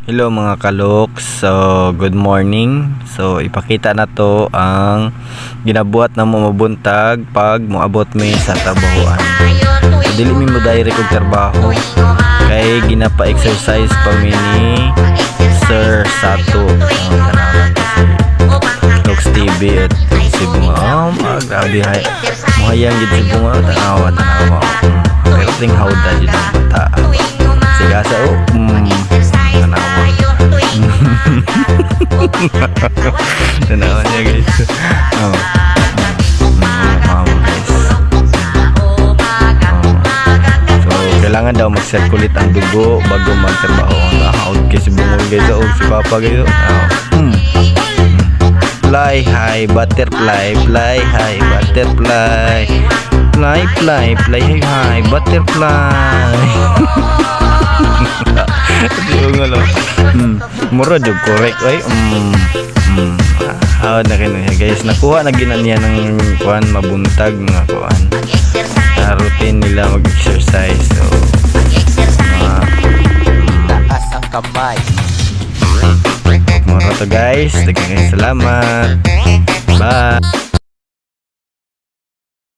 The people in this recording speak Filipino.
Hello mga kaloks, so good morning. So ipakita na to ang ginabuhat na mo mabuntag pag moabot mi sa trabahoan. So, dili mi mo direct og trabaho kay ginapa-exercise pa mi ni Sir Sato. Loks TV at si Bunga. Grabe hay. Mohayang gid si Bunga, tanawa. Pero ting hawda jud ang bata. Sigasa tanawa. Tanawa niya guys. Guys. So kailangan daw mag-circulate ang dugo bago magtrabaho. Out kasi bungol guys. Si Papa guys. Fly high butterfly, fly high butterfly, fly high butterfly. Mura jud correct oy. Na kini guys, nakuha na ginan niya ng kuan mabuntag nga kuan. Routine nila mag-exercise. So taas ang kamay. mura to guys. Daghang salamat. Bye.